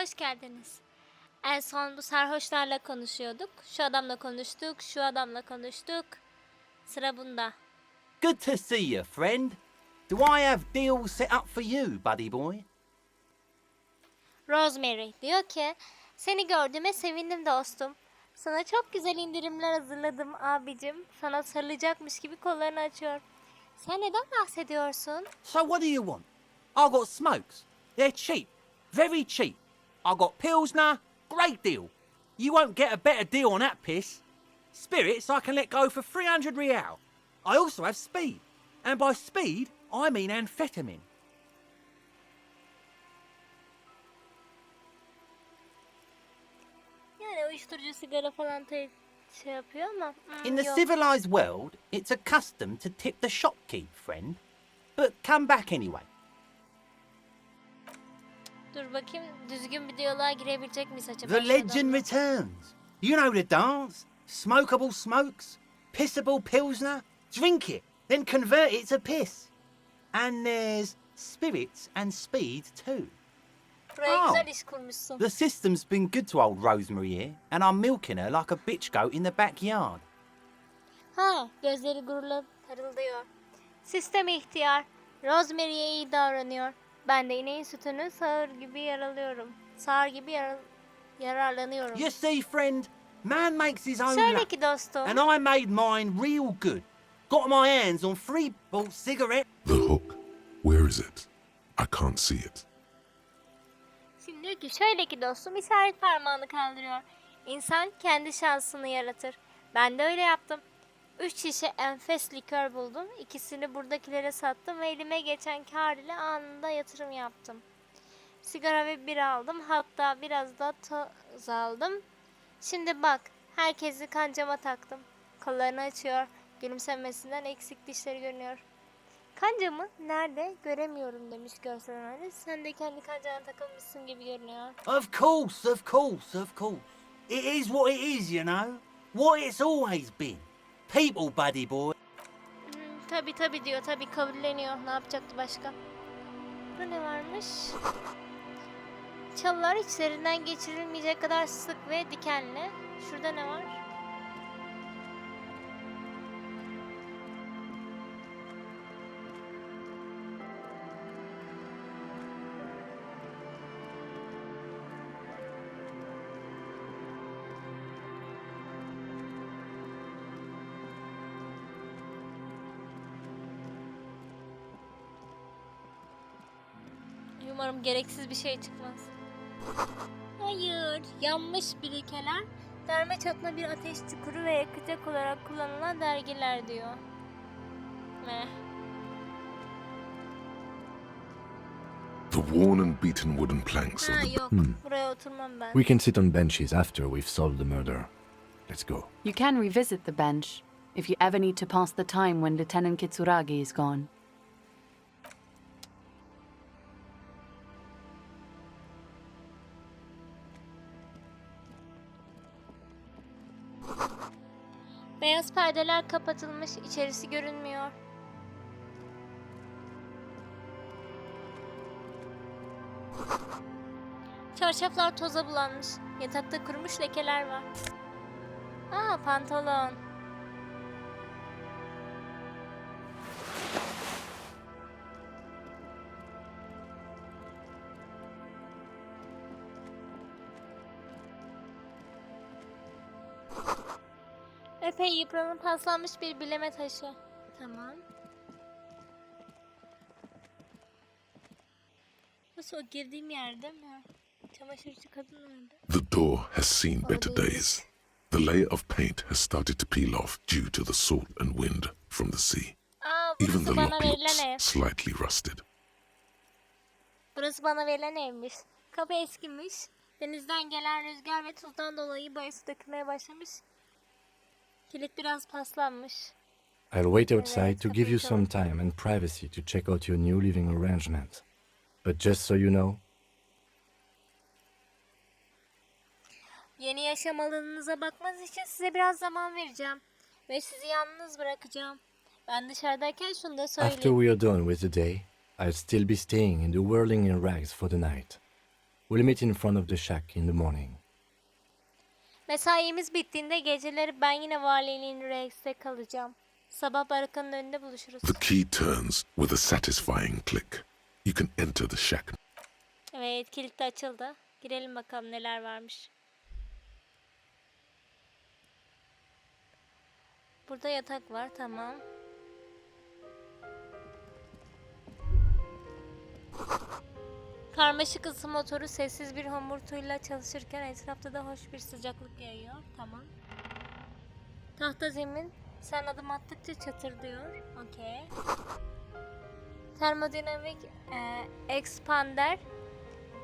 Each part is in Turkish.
hoş geldiniz. En son bu sarhoşlarla konuşuyorduk. Şu adamla konuştuk, şu adamla konuştuk. Sıra bunda. Good to see you, friend. Do I have deals set up for you, buddy boy? Rosemary diyor ki, seni gördüğüme sevindim dostum. Sana çok güzel indirimler hazırladım abicim. Sana sarılacakmış gibi kollarını açıyor. Sen neden bahsediyorsun? So what do you want? I got smokes. They're cheap. Very cheap. I got Pilsner. Great deal. You won't get a better deal on that piss. Spirits I can let go for 300 real. I also have speed. And by speed, I mean amphetamine. Yani uyuşturucu sigara falan şey yapıyor ama... In the yok. civilized world, it's a custom to tip the shopkeep, friend. But come back anyway. Dur bakayım düzgün bir diyaloğa girebilecek miyiz acaba? The şu legend adamla? returns. You know the dance. Smokable smokes, pissable pilsner. Drink it, then convert it to piss. And there's spirits and speed too. Buraya Oh. güzel iş kurmuşsun. The system's been good to old Rosemary here, and I'm milking her like a bitch goat in the backyard. Ha, gözleri gururla parıldıyor. Sistem ihtiyar. Rosemary'e iyi davranıyor. Ben de ineğin sütünü sağır gibi yaralıyorum. Sağır gibi yararlanıyorum. You see, friend, man makes his own Şöyle luck, ki dostum. and I made mine real good. Got my hands on 3 bought cigarette. The hook. Where is it? I can't see it. Şimdi diyor ki şöyle ki dostum işaret parmağını kaldırıyor. İnsan kendi şansını yaratır. Ben de öyle yaptım. 3 şişe enfes likör buldum. İkisini buradakilere sattım ve elime geçen kar ile anında yatırım yaptım. Sigara ve bira aldım. Hatta biraz da toz aldım. Şimdi bak herkesi kancama taktım. Kollarını açıyor. Gülümsemesinden eksik dişleri görünüyor. Kancamı nerede göremiyorum demiş görsel analiz. Sen de kendi kancana takılmışsın gibi görünüyor. Of course, of course, of course. It is what it is, you know. What it's always been. People, buddy boy. Tabi diyor, tabi kabulleniyor. Ne yapacaktı başka? Burada ne varmış? Çalılar içlerinden geçirilmeyecek kadar sık ve dikenli. Şurada ne var? Umarım gereksiz bir şey çıkmaz. Hayır, yanmış birikeler, derme çatma bir ateş çukuru ve yakacak olarak kullanılan dergiler diyor. Meh. The worn and beaten wooden planks of Ha the... yok, buraya oturmam ben. We can sit on benches after we've solved the murder. Let's go. You can revisit the bench if you ever need to pass the time when Lieutenant Kitsuragi is gone. Beyaz perdeler kapatılmış, içerisi görünmüyor. Çarşaflar toza bulanmış. Yatakta kurumuş lekeler var. Aa, pantolon. Epey yıpranıp paslanmış bir bileme taşı. Tamam. Nasıl o girdiğim yerde mi? Çamaşırcı kadın nerede? The door has seen better days. The layer of paint has started to peel off due to the salt and wind from the sea. Aa, Even burası the bana lock verilen looks ev. slightly rusted. Burası bana verilen evmiş. Kapı eskimiş. Denizden gelen rüzgar ve tuzdan dolayı boyası dökülmeye başlamış. Kilit biraz paslanmış. I'll wait outside Evet, to give you kapıyı some time and privacy to check out your new living arrangements. But just so you know, Yeni yaşam alanınıza bakmanız için size biraz zaman vereceğim. Ve sizi yalnız bırakacağım. Ben dışarıdayken şunu da söyleyeyim. after we are done with the day, I'll still be staying in the Whirling in Rags for the night. We'll meet in front of the shack in the morning. Mesaimiz bittiğinde geceleri ben yine valiliğin reis'te kalacağım. Sabah barakanın önünde buluşuruz. The key turns with a satisfying click. You can enter the shack. Evet, kilit de açıldı. Girelim bakalım neler varmış. Burada yatak var, tamam. Karmaşık ısı motoru sessiz bir homurtuyla çalışırken etrafta da hoş bir sıcaklık yayıyor. Tamam. Tahta zemin sen adım attıkça çatırdıyor. Okey. Termodinamik expander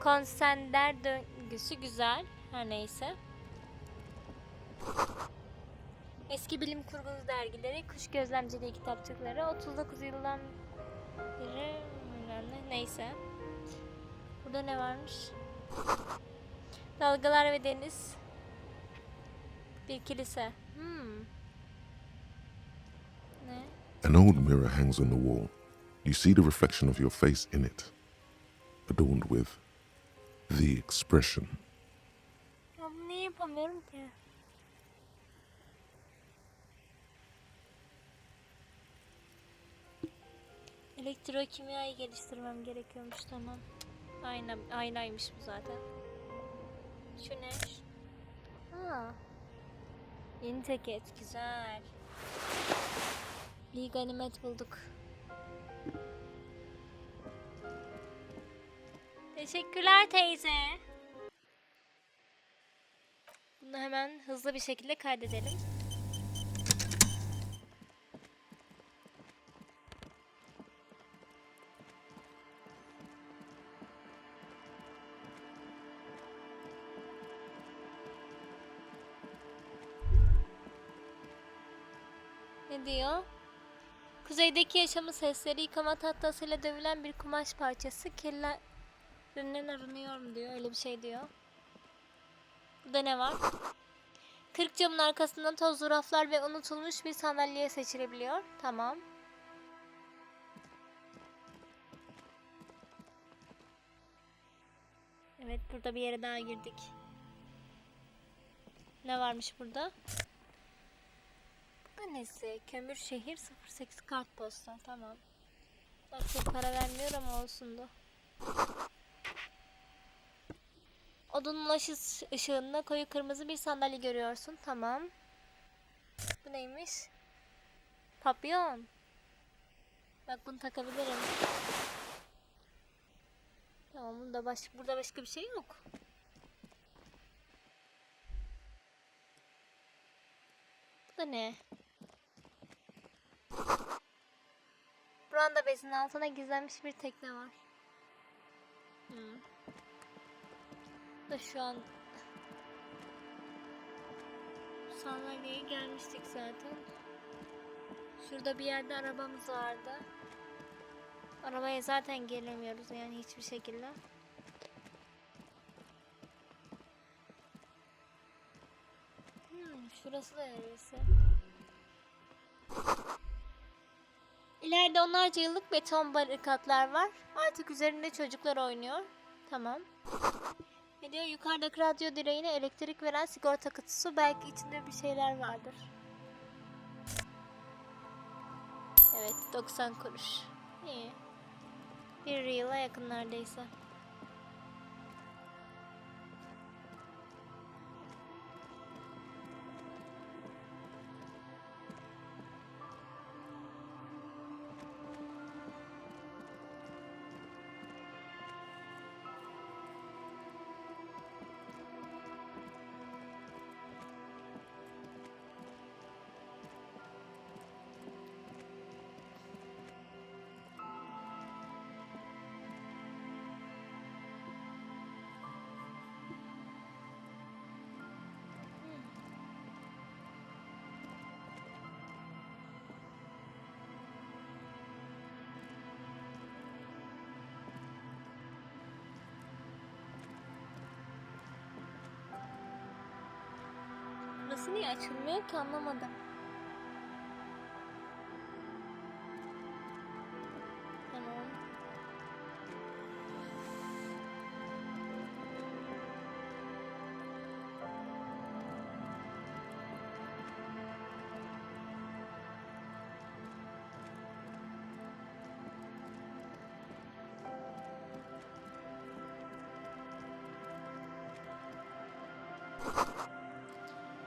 konsender döngüsü güzel. Her neyse. Eski bilim kurgu dergileri, kuş gözlemciliği kitapçıkları, 39 yıldan beri neyse. Burada ne varmış? Dalgalar ve deniz. Bir kilise. Ne? An old mirror hangs on the wall. You see the reflection of your face in it, adorned with the expression. Ya bunu niye yapamıyorum ki? Elektrokimyayı geliştirmem gerekiyormuş, tamam. Aynaymış bu zaten. Şu ne? Ha. Yeni teket, güzel. Bir ganimet bulduk. Teşekkürler teyze. Bunu hemen hızlı bir şekilde kaydedelim. Ne diyor? Kuzeydeki yaşamı sesleri yıkama tahtasıyla dövülen bir kumaş parçası kirlerinden arınıyor mu diyor. Öyle bir şey diyor. Burada ne var? 40 camın arkasından tozlu raflar ve unutulmuş bir sandalye seçilebiliyor. Tamam. Evet, burada bir yere daha girdik. Ne varmış burada? Bu nesi? Kömür şehir 08 kartpostal. Tamam. Bak çok para vermiyor ama olsun da. Odunun ışığında koyu kırmızı bir sandalye görüyorsun. Tamam. Bu neymiş? Papyon. Bak bunu takabilirim. Tamam, burada başka bir şey yok. Bu da ne? Branda bezinin altına gizlenmiş bir tekne var. Da şu an sandalyeye gelmiştik zaten. Şurada bir yerde arabamız vardı. Arabaya zaten gelemiyoruz yani hiçbir şekilde. Şurası da neresi? İleride onlarca yıllık beton barikatlar var. Artık üzerinde çocuklar oynuyor. Tamam. Ne diyor? Yukarıdaki radyo direğine elektrik veren sigorta kutusu. Belki içinde bir şeyler vardır. Evet, 90 kuruş. İyi. Bir yıla yakın neredeyse. Burası niye açılmıyor ki, anlamadım. Tamam.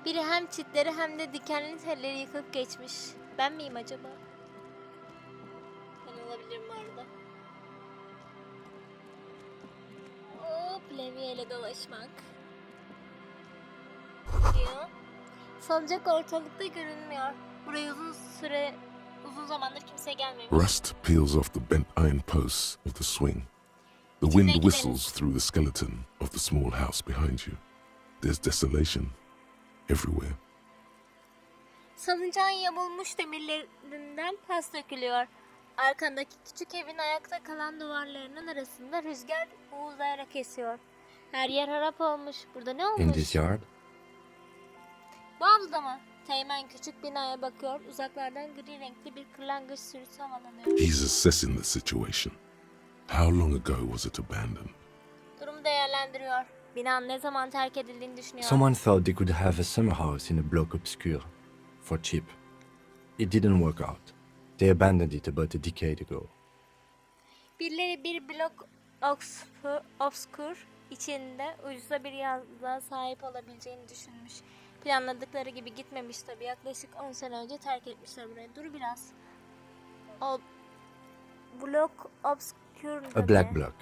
Biri hem çitleri hem de dikenli telleri yıkıp geçmiş. Ben miyim acaba? Ben olabilirim bu arada. Hop, levyeyle dolaşmak. Diyor. Salıncak ortalıkta görünmüyor. Buraya uzun zamandır kimse gelmemiş. Rust peels off the bent iron posts of the swing. The wind whistles through the skeleton of the small house behind you. There's desolation everywhere. Salıncağın yamulmuş demirlerinden pas dökülüyor. Arkandaki küçük evin ayakta kalan duvarlarının arasında rüzgar uğuldayarak esiyor. Her yer harap olmuş. Burada ne olmuş? In this yard? Bu avluda mı? Teğmen küçük binaya bakıyor. Uzaklardan gri renkli bir kırlangıç sürüsü havalanıyor. He's assessing the situation. How long ago was it abandoned? Durumu değerlendiriyor. Binanın ne zaman terk edildiğini düşünüyor. Someone thought they could have a summer house in a block obscure. For cheap. It didn't work out. They abandoned it about a decade ago. Birileri bir blok obscure içinde ucuza bir yazlığa sahip olabileceğini düşünmüş. Planladıkları gibi gitmemiş tabii. Yaklaşık 10 sene önce terk etmişler burayı. Dur biraz. O blok obscure A black block.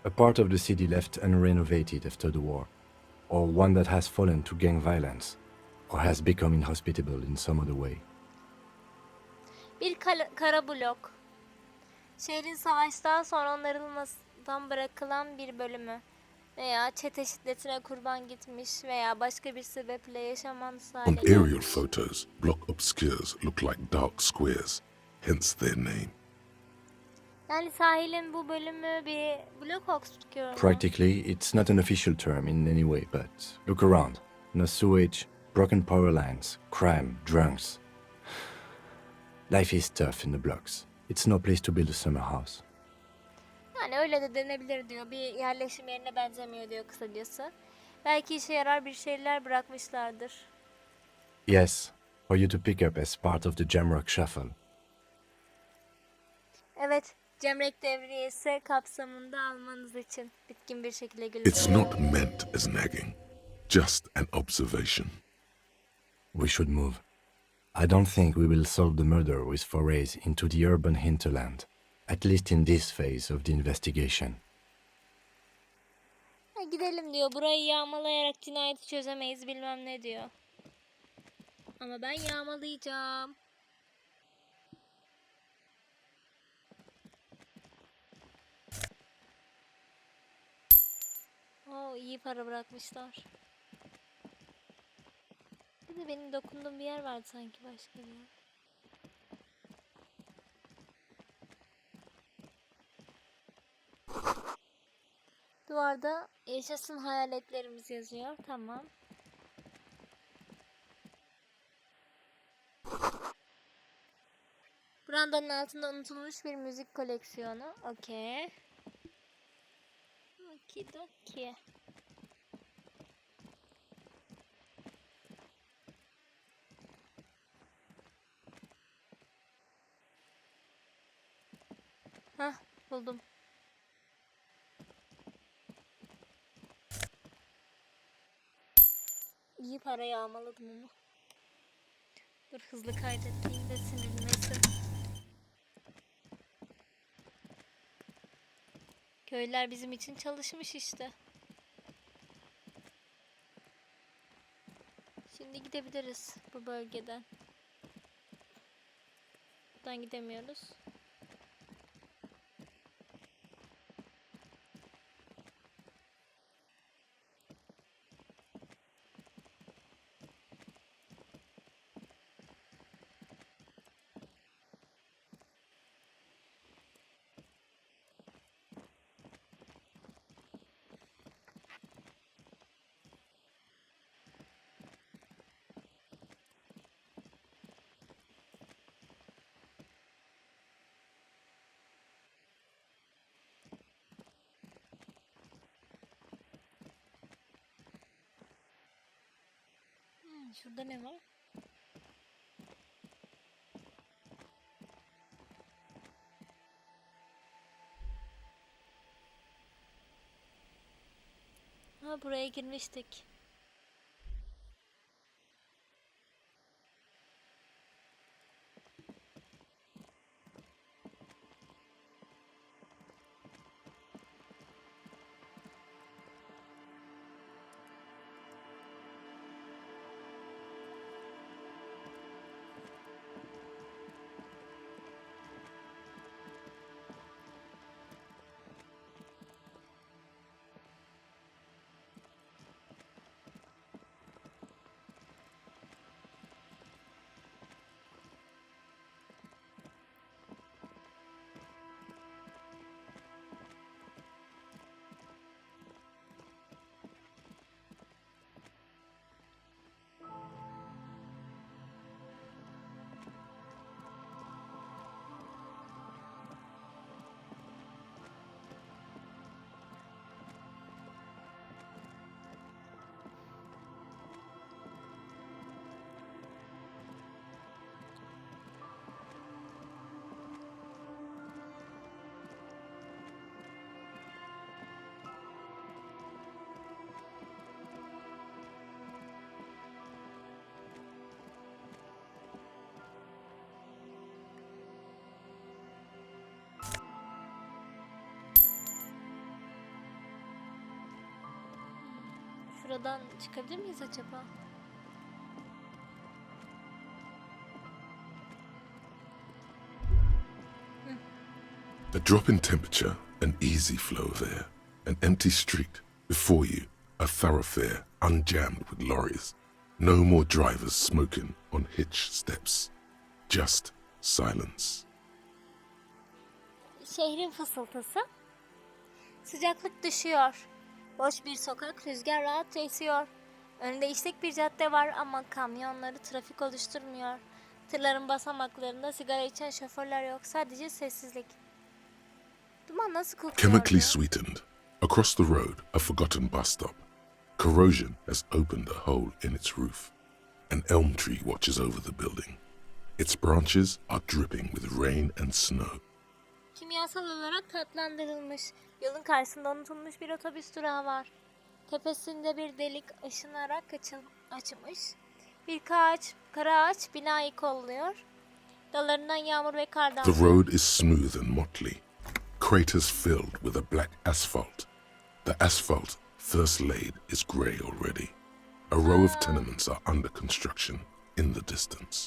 A part of the city left unrenovated after the war. Or one that has fallen to gang violence. Or has become inhospitable in some other way. Bir kara blok. Şehrin savaştan sonra onarılmadan bırakılan bir bölümü. Veya çete şiddetine kurban gitmiş veya başka bir sebeple yaşamamız On hale aerial gelmiş. photos, block obscures look like dark squares, hence their name. Yani sahilin bu bölümü bir blok obscure mu? Practically, it's not an official term in any way, but look around. No sewage, broken power lines, crime, drunks. Life is tough in the blocks. It's no place to build a summer house. Yani öyle de denebilir diyor. Bir yerleşim yerine benzemiyor diyor kısacası. Belki işe yarar bir şeyler bırakmışlardır. Yes, for you to pick up as part of the Jamrock Shuffle. Evet, Cemrek devriyesi kapsamında almanız için bitkin bir şekilde It's gülümsüyor. not meant as nagging, just an observation. We should move. I don't think we will solve the murder with forays into the urban hinterland, at least in this phase of the investigation. Gidelim diyor. Burayı yağmalayarak cinayeti çözemeyiz bilmem ne diyor. Ama ben yağmalayacağım. Oo, iyi para bırakmışlar. Bir de benim dokunduğum bir yer vardı sanki başka bir yer. Duvarda yaşasın hayaletlerimiz yazıyor. Tamam. Brandanın altında unutulmuş bir müzik koleksiyonu. Okey. Okidoki. Hah, buldum. İyi para yağmaladım onu. Dur hızlı kaydettiğim de sinirlenmesin. Köylüler bizim için çalışmış işte. Şimdi gidebiliriz bu bölgeden. Buradan gidemiyoruz. Şurada ne var? Ha, buraya girmiştik. Şuradan çıkabilir miyiz acaba? A drop in temperature, an easy flow of air, an empty street. Before you, a thoroughfare unjammed with lorries. No more drivers smoking on hitch steps. Just silence. Şehrin fısıltısı. Sıcaklık düşüyor. Boş bir sokak, rüzgar rahatça esiyor. Önünde işlek bir cadde var ama kamyonları trafik oluşturmuyor. Tırların basamaklarında sigara içen şoförler yok. Sadece sessizlik. Duman nasıl kokuyor Chemically ya? sweetened. Across the road, a forgotten bus stop. Corrosion has opened a hole in its roof. An elm tree watches over the building. Its branches are dripping with rain and snow. Kimyasal olarak tatlandırılmış. Yolun karşısında unutulmuş bir otobüs durağı var. Tepesinde bir delik aşınarak açılmış. Bir kara ağaç binayı kolluyor. Dallarından yağmur ve kar The damlıyor. road is smooth and motley. Craters filled with a black asphalt. The asphalt, first laid, is grey already. A row of tenements are under construction in the distance.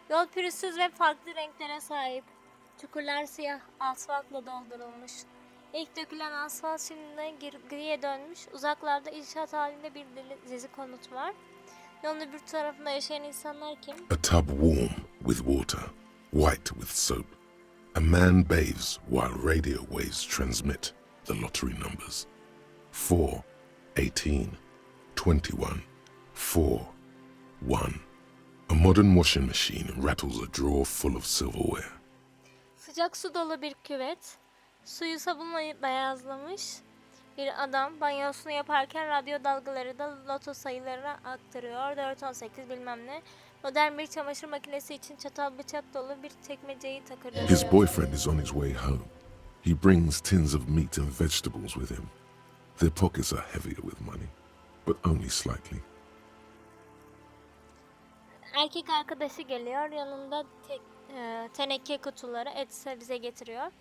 Yol pürüzsüz ve farklı renklere sahip. Çukurlar siyah asfaltla doldurulmuş. İlk dökülen asfalt şimdi griye dönmüş. Uzaklarda inşaat halinde bir dizi konut var. Yolun öbür tarafında yaşayan insanlar kim? A tub warm with water, white with soap. A man bathes while radio waves transmit the lottery numbers. 4, 18, 21, 4, 1. A modern washing machine rattles a drawer full of silverware. Sıcak su dolu bir küvet. Suyu sabunla beyazlamış. Bir adam banyosunu yaparken radyo dalgaları da loto sayılarını aktarıyor. 418 bilmem ne. Modern bir çamaşır makinesi için çatal bıçak dolu bir çekmeceyi takırıyor. His boyfriend is on his way home. He brings tins of meat and vegetables with him. Their pockets are heavier with money, but only slightly. Erkek arkadaşı geliyor. Yanında teneke kutuları et sebze getiriyor.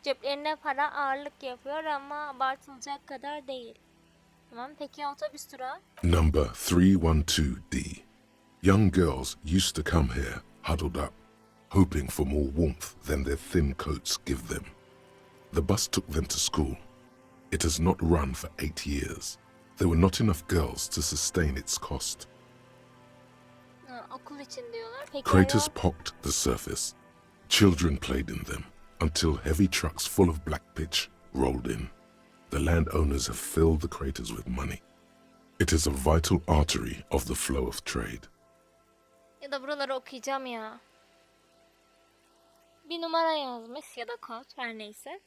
Ceplerine para ağırlık yapıyor ama abartılacak kadar değil. Tamam, peki otobüs durağı? Number 312D. Young girls used to come here, huddled up, hoping for more warmth than their thin coats give them. The bus took them to school. It has not run for 8 years. There were not enough girls to sustain its cost. Okul için diyorlar. Peki Craters ayol- pocked the surface. Children played in them until heavy trucks full of black pitch rolled in. The landowners have filled the craters with money. It is a vital artery of the flow of trade. Ya da buraları okuyacağım ya. Bir numara yazmış ya da kod her neyse.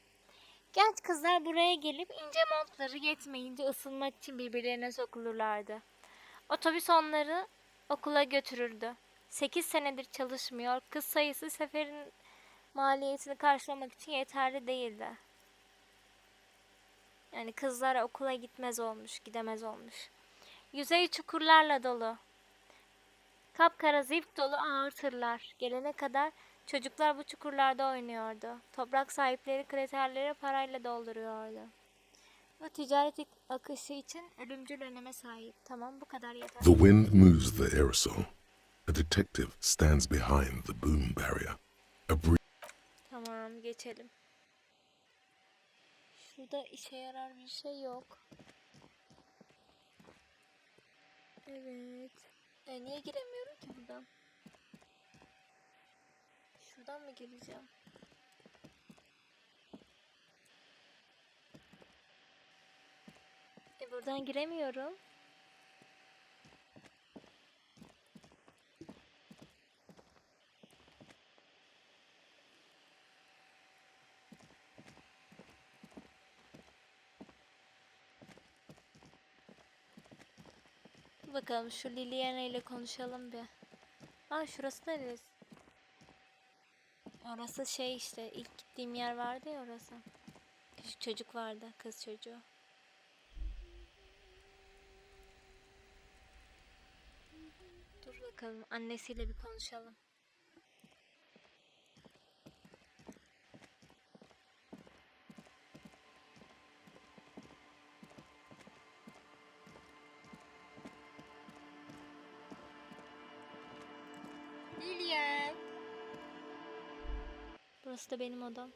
Genç kızlar buraya gelip ince montları yetmeyince ısınmak için birbirlerine sokulurlardı. Otobüs onları okula götürürdü. 8 senedir çalışmıyor. Kız sayısı seferin maliyetini karşılamak için yeterli değildi. Yani kızlar okula gidemez olmuş. Yüzey çukurlarla dolu. Kapkara zift dolu ağır tırlar. Gelene kadar çocuklar bu çukurlarda oynuyordu. Toprak sahipleri kraterleri parayla dolduruyordu. Bu ticaret akışı için ölümcül öneme sahip. Tamam, bu kadar yeter. The wind moves the aerosol. A detective stands behind the boom barrier. Tamam, geçelim. Şurada işe yarar bir şey yok. Evet. Niye giremiyorum ki buradan? Şuradan mı gireceğim? Buradan giremiyorum. Bakalım şu Liliana ile konuşalım bir. Şurası neresi? Orası şey işte, ilk gittiğim yer vardı ya orası. Küçük çocuk vardı, kız çocuğu. Dur bakalım, annesiyle bir konuşalım. Lilyen. Burası da benim odam.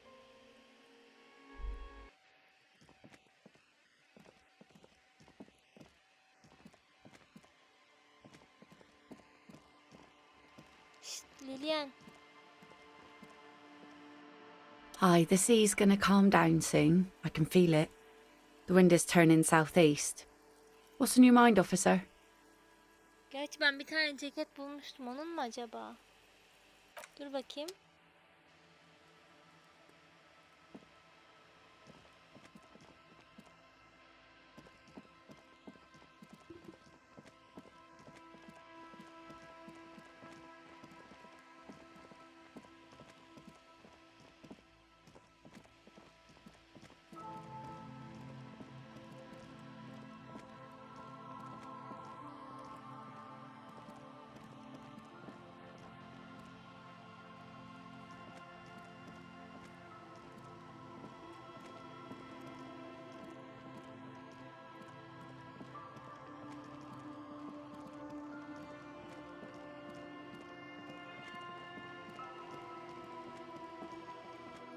Şşt, Lilyen. Hi, the sea's gonna calm down soon. I can feel it. The wind is turning southeast. What's on your mind, officer? Gerçi ben bir tane ceket bulmuştum. Onun mu acaba? Dur bakayım.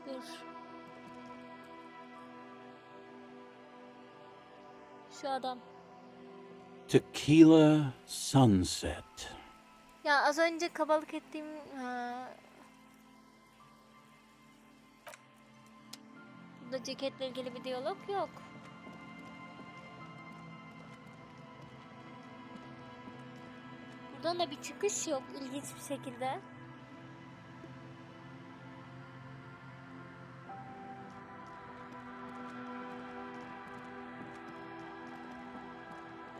Dur. Şu adam. Tequila Sunset. Ya az önce kabalık ettiğim... Burada ceketle ilgili bir diyalog yok. Buradan da bir çıkış yok ilginç bir şekilde.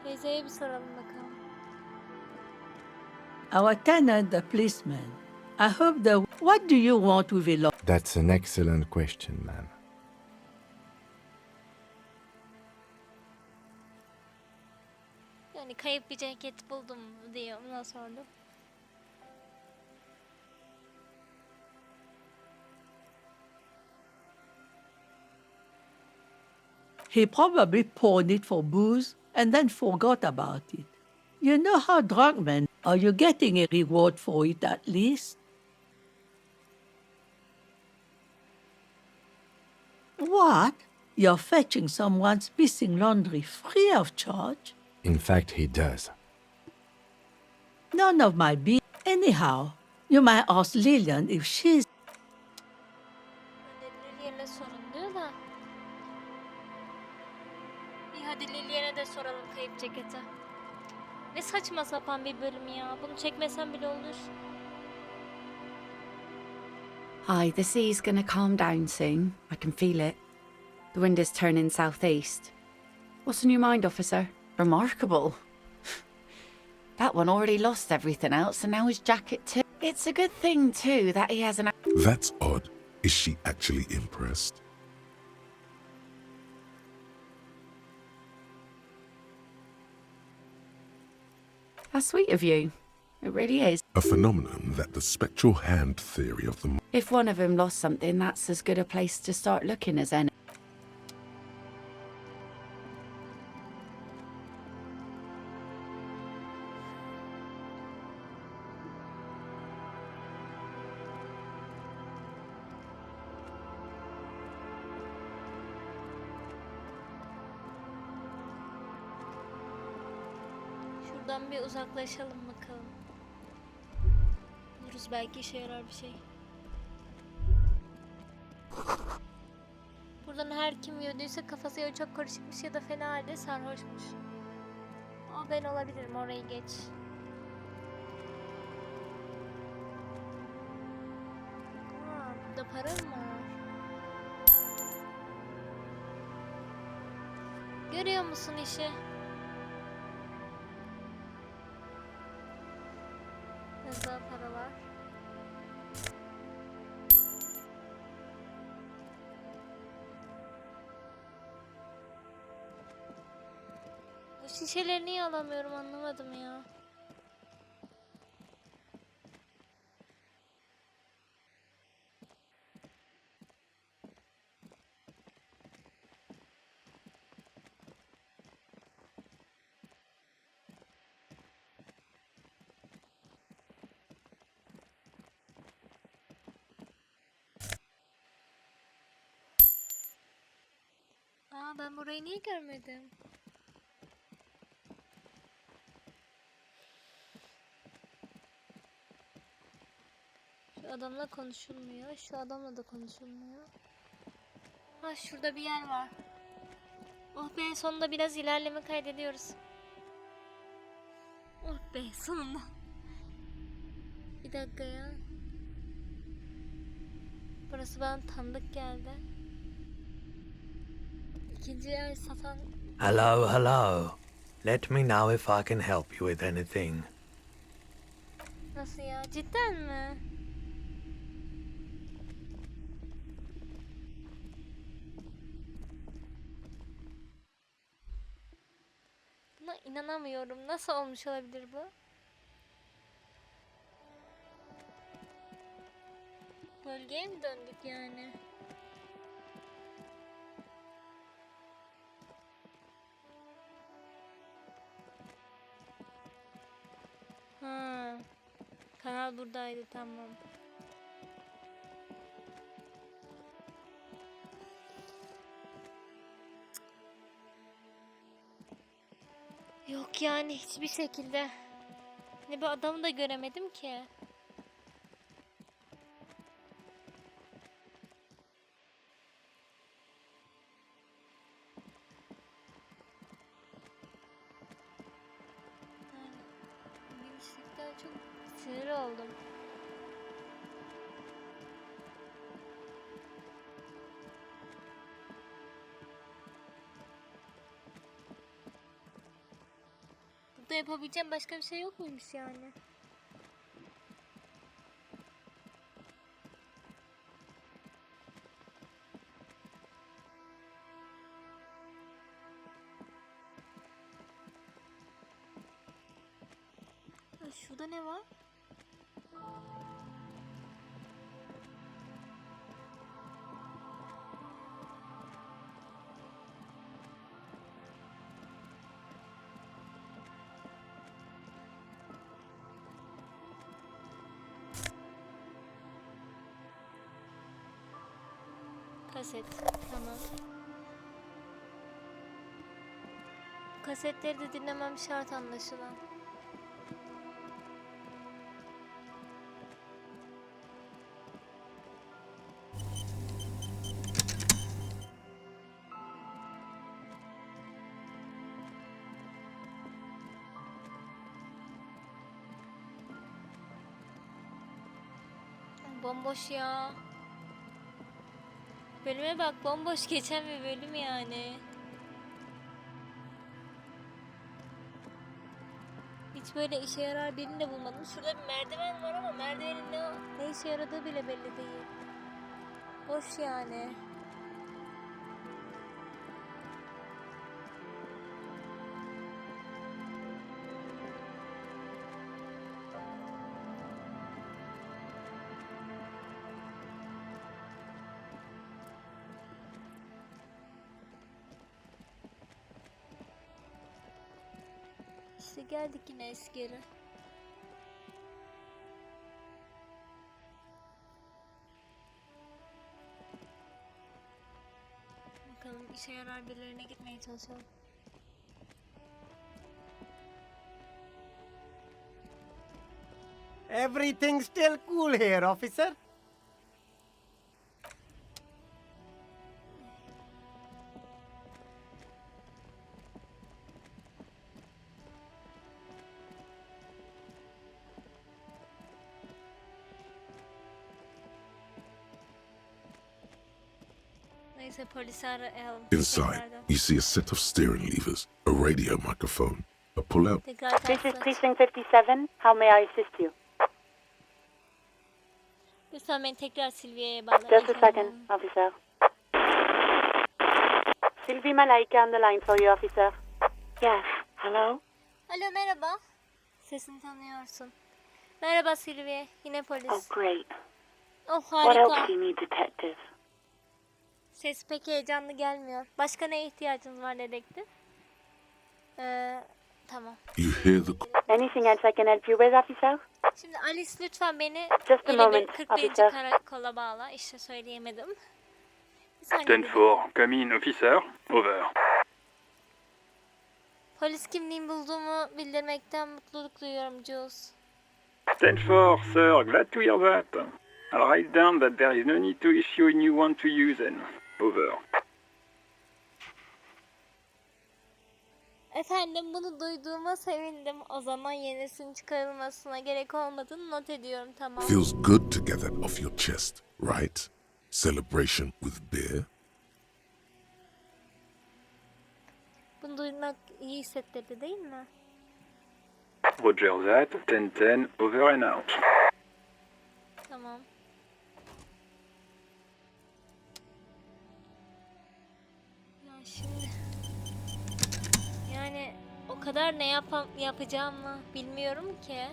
Teyzeye bir soralım bakalım. Our tenant, the policeman. I hope the. What do you want with a law? That's an excellent question, ma'am. Yani kayıp bir ceket buldum diye ona sordum. He probably pawned it for booze and then forgot about it. You know how drunk men. Are you getting a reward for it at least? What? You're fetching someone's missing laundry free of charge? In fact, he does. None of my business. Anyhow, you might ask Lillian if she's. Lilyen'e sorun diyor da. İyi hadi Lilyen'e de soralım kayıp ceketi. Ne saçma sapan bir bölüm ya. Bunu çekmesem bile olur. Hi, the sea's gonna calm down soon. I can feel it. The wind is turning southeast. What's on your mind, officer? Remarkable. That one already lost everything else, and now his jacket too. It's a good thing, too, that he has an... That's odd. Is she actually impressed? How sweet of you. It really is. A phenomenon that the spectral hand theory of the If one of them lost something, that's as good a place to start looking as any. Şuradan bir uzaklaşalım bakalım. Buluruz belki işe yarar bir şey. Buradan her kim yürüdüyse kafası ya çok karışıkmış ya da fena halde sarhoşmuş. Ama ben olabilirim, orayı geç. Burada para mı var? Görüyor musun işi? Biraz daha para var. Bu şişeleri niye alamıyorum anlamadım ya. ben burayı niye görmedim? Şu adamla konuşulmuyor. Şu adamla da konuşulmuyor. Ha, şurada bir yer var. Oh be, sonunda biraz ilerleme kaydediyoruz. Oh be, sonunda. Bir dakika ya. Burası bana tanıdık geldi. İkinci el satan... Hello, hello. Let me know if I can help you with anything. Nasıl ya? Cidden mi? Buna inanamıyorum. Nasıl olmuş olabilir bu? Bölgeye mi döndük yani? Ha. Kanal buradaydı, tamam. Yok yani, hiçbir şekilde. Ne, bir adamı da göremedim ki. Gençlikten çok sinir oldum. Burada yapabileceğim başka bir şey yok muymuş yani? Ha, şurada ne var? Kaset. Tamam. Kasetleri de dinlemem şart anlaşılan. Bomboş ya. Bölüme bak, bomboş geçen bir bölüm yani. Hiç böyle işe yarar birini de bulmadım. Şurada bir merdiven var ama merdivenin ne işe yaradığı bile belli değil. Boş yani. İşte geldik yine eski yere. Bakalım, işe yarar birilerine gitmeye çalışalım. Everything's still cool here, officer. Neyse, polisi arayalım. Inside, Tekrardan. you see a set of steering levers, a radio microphone, a pull-out. Tekrar This is tersi. Precinct 57. How may I assist you? Lütfen beni tekrar Silvia'ya bağla. Just a second, officer. Sylvie Malaika on the line for you, officer. Yes, hello? Alo, merhaba. Sesini tanıyorsun. Merhaba Silvia, yine polis. Oh, great. Oh, What else harika. do you need, detective? Ses pek heyecanlı gelmiyor. Başka neye ihtiyacınız var dedektif? Tamam. You hear the Anything else I can help you with, officer? Şimdi Alice, lütfen beni Just a 51 moment, 41. officer. karakola bağla. İşte söyleyemedim. Bir saniye. Stanford, come in, officer. Over. Polis kimliğimi bulduğumu bildirmekten mutluluk duyuyorum Jules. Stanford, sir, glad to hear that. I'll write down that there is no need to issue a new one to you then. Over. Efendim, bunu duyduğuma sevindim. O zaman yenisinin çıkarılmasına gerek olmadığını not ediyorum, tamam. Feels good to get that off your chest, right? Celebration with beer? Bunu duymak iyi hissettirdi değil mi? Roger that. 10-10, over and out. Tamam. Ya şimdi... Yani o kadar ne yapacağımı bilmiyorum ki.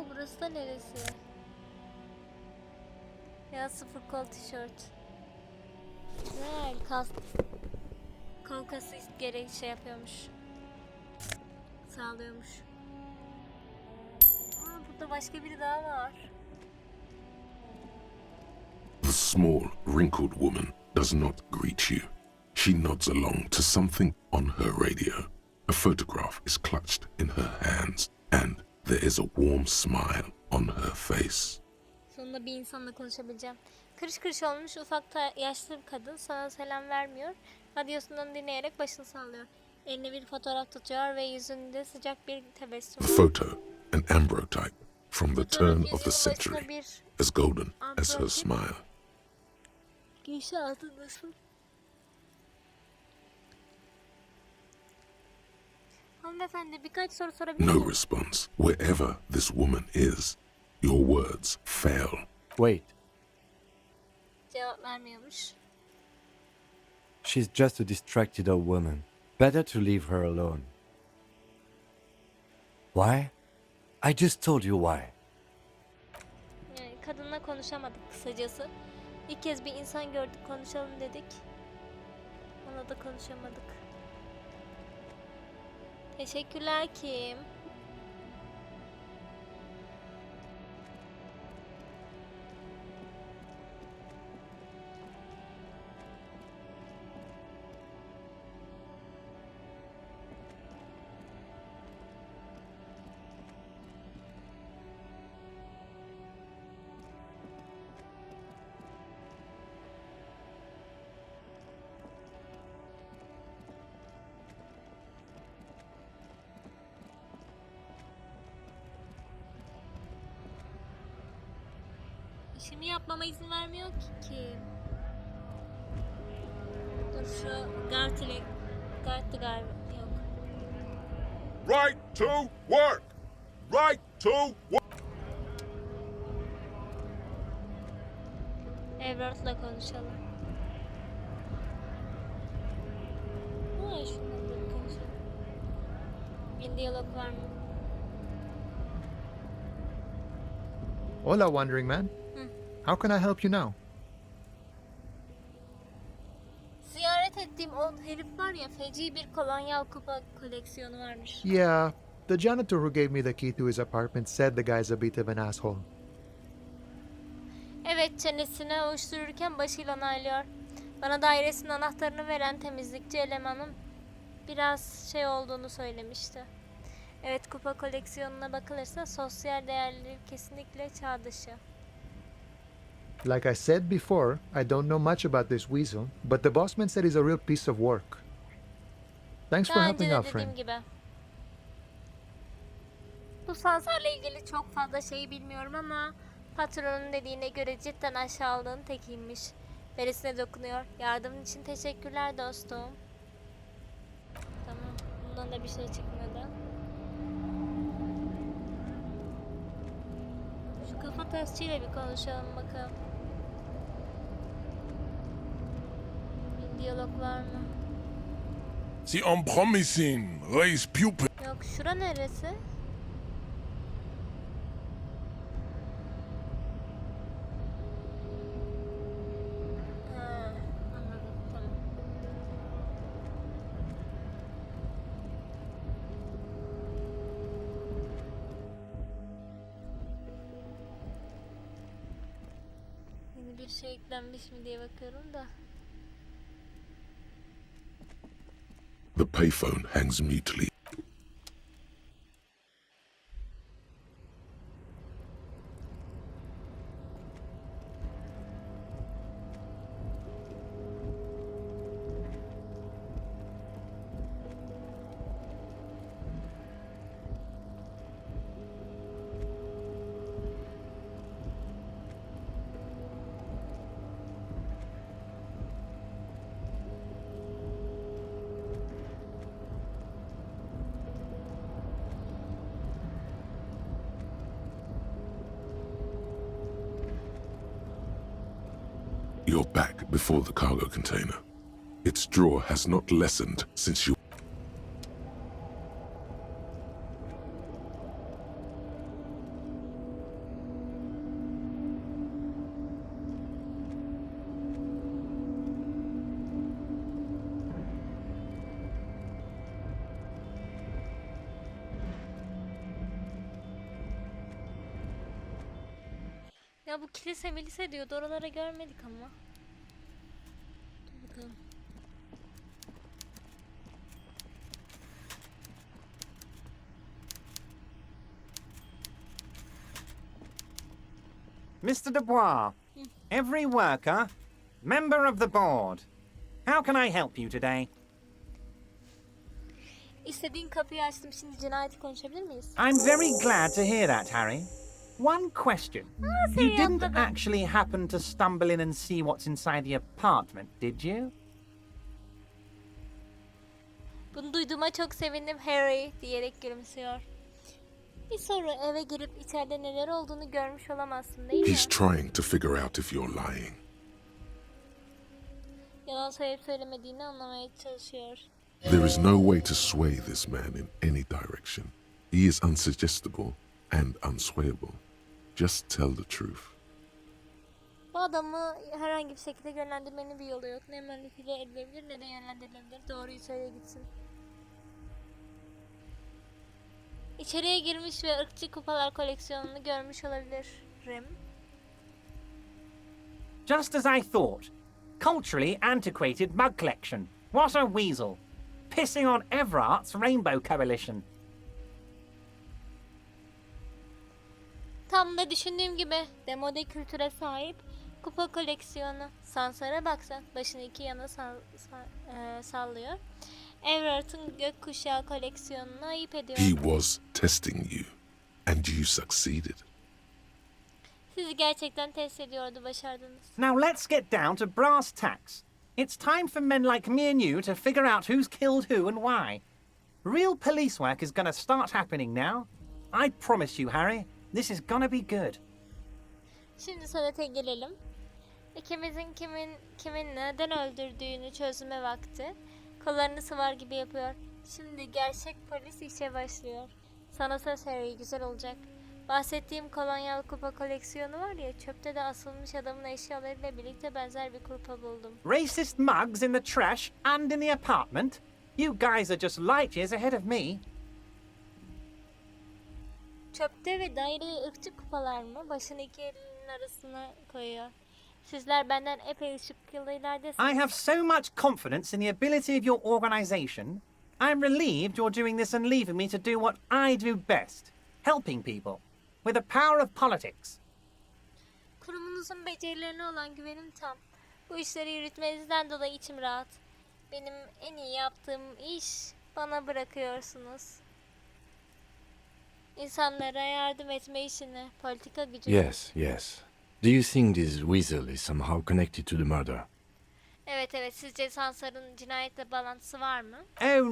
Burası da neresi? Ya sıfır kol tişört. Güzel, kol kası gerek şey yapıyormuş. Sağlıyormuş. Aa, burada başka biri daha var. The small, wrinkled woman does not greet you. She nods along to something on her radio. A photograph is clutched in her hands, and there is a warm smile on her face. Sonunda bir insanla konuşabileceğim. Kırış kırış olmuş ufak yaşlı bir kadın sana selam vermiyor. Radyosundan dinleyerek başını sallıyor. Eline bir fotoğraf tutuyor ve yüzünde sıcak bir tebessüm. A photo, an ambrotype from the turn of the century, as golden as her smile. Gülşah altındasın. Hanımefendi, birkaç soru sorabilir miyim? No response. Wherever this woman is, your words fail. Wait, Cevap vermiyormuş. she's just a distracted old woman. Better to leave her alone. Why? I just told you why. Yani kadınla konuşamadık kısacası. İlk kez bir insan gördük, konuşalım dedik. Ona da konuşamadık. Teşekkürler Kim. İşimi yapmama izin vermiyor ki Kim. Dur şu Gart'ı galiba. Yok. Right to work! Right to work! Everard'la konuşalım. Ha, şununla bir konuşalım. Bir diyalog var mı? Hola, Wandering Man. How can I help you now? Ziyaret ettiğim o herif var ya, feci bir kolonyal kupa koleksiyonu varmış. Yeah, the janitor who gave me the key to his apartment said the guy's a bit of an asshole. Evet, çenesine uyuştururken başıyla onaylıyor. Bana dairesinin anahtarını veren temizlikçi elemanın biraz şey olduğunu söylemişti. Evet, kupa koleksiyonuna bakılırsa sosyal değerleri kesinlikle çağ dışı. Like I said before, I don't know much about this weasel, but the bossman said he's a real piece of work. Thanks for Daha önce helping de out, dediğim friend. gibi. Bu Sansar'la ilgili çok fazla şey bilmiyorum ama patronun dediğine göre cidden aşağılığın tekiymiş. Veresine dokunuyor. Yardımın için teşekkürler dostum. Tamam. Bundan da bir şey çıkmadı. Şu kafa tasçıyla bir konuşalım bakalım. Bir diyalog var mı? The unpromising raise pupil. Yok, şura neresi? Ha, anladım, tamam. bir şey eklenmiş mi diye bakıyorum da. The payphone hangs mutely. You're back before the cargo container. Its drawer has not lessened since you... Ya bu kilise milise diyordu. Oralara görmedik ama. Dur bakalım. Mr. Dubois, every worker, member of the board. How can I help you today? İstediğin kapıyı açtım. Şimdi cinayeti konuşabilir miyiz? I'm very glad to hear that, Harry. One question. You didn't actually happen to stumble in and see what's inside the apartment, did you? Bunu duyduğuma çok sevindim Harry diyerek gülümsüyor. Bir soru, eve girip içeride neler olduğunu görmüş olamazsın değil mi? He's trying to figure out if you're lying. Yalan söyleyip söylemediğini anlamaya çalışıyor. There is no way to sway this man in any direction. He is unsuggestible and unswayable. Just tell the truth. Bu adamı herhangi bir şekilde yönlendirmenin bir yolu yok. Ne manipüle edilebilir ne de yönlendirilebilir. Doğruyu söyle gitsin. İçeriye girmiş ve ırkçı kupalar koleksiyonunu görmüş olabilirim. Just as I thought. Culturally antiquated mug collection. What a weasel. Pissing on Everart's Rainbow Coalition. Tam da düşündüğüm gibi demode kültüre sahip kupa koleksiyonu. Sansara baksan başını iki yana sallıyor. Everart'ın gökkuşağı koleksiyonunu ayıp ediyor. He was testing you, and you succeeded. Sizi gerçekten test ediyordu, başardınız. Now let's get down to brass tacks. It's time for men like me and you to figure out who's killed who and why. Real police work is gonna start happening now. I promise you, Harry, this is gonna be good. Şimdi söylete gelelim. İkimizin kimin neden öldürdüğünü çözme vakti. Kollarını sıvar gibi yapıyor. Şimdi gerçek polis işe başlıyor. Sana söz Harry, güzel olacak. Bahsettiğim kolonyalı kupa koleksiyonu var ya, çöpte de asılmış adamın eşyalarıyla birlikte benzer bir kupa buldum. Racist mugs in the trash and in the apartment? You guys are just light years ahead of me. Çöpte ve daireye ırkçı kupalar mı? Başını iki elinin arasına koyuyor. Sizler benden epey ışık yılı ileridesiniz. I have so much confidence in the ability of your organization. I'm relieved you're doing this and leaving me to do what I do best. Helping people. With the power of politics. Kurumunuzun becerilerine olan güvenim tam. Bu işleri yürütmenizden dolayı içim rahat. Benim en iyi yaptığım iş bana bırakıyorsunuz. İnsanlara yardım etme işini, politika gücü. Yes, yes. Do you think this weasel is somehow connected to the murder? Evet, sizce Sansar'ın cinayetle bağlantısı var mı? Oh,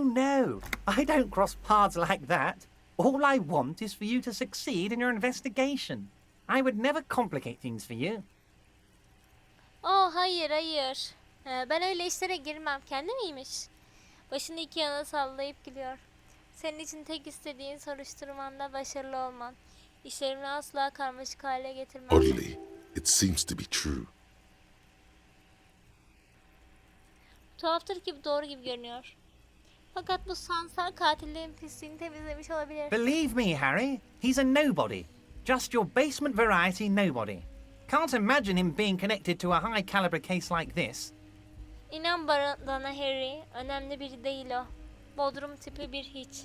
no. I don't cross paths like that. All I want is for you to succeed in your investigation. I would never complicate things for you. Oh, hayır. Ben öyle işlere girmem. Kendi miymiş? Başını iki yana sallayıp gülüyor. Senin için tek istediğin soruşturmanda başarılı olman. İşlerimi asla karmaşık hale getirmem. Oddly, it seems to be true. Tuhaftır ki bu doğru gibi görünüyor. Fakat bu Sansar katillerin pisliğini temizlemiş olabilir. Believe me, Harry, he's a nobody. Just your basement variety nobody. Can't imagine him being connected to a high caliber case like this. İnan bana Harry, önemli biri değil o. Bodrum tipi bir hiç.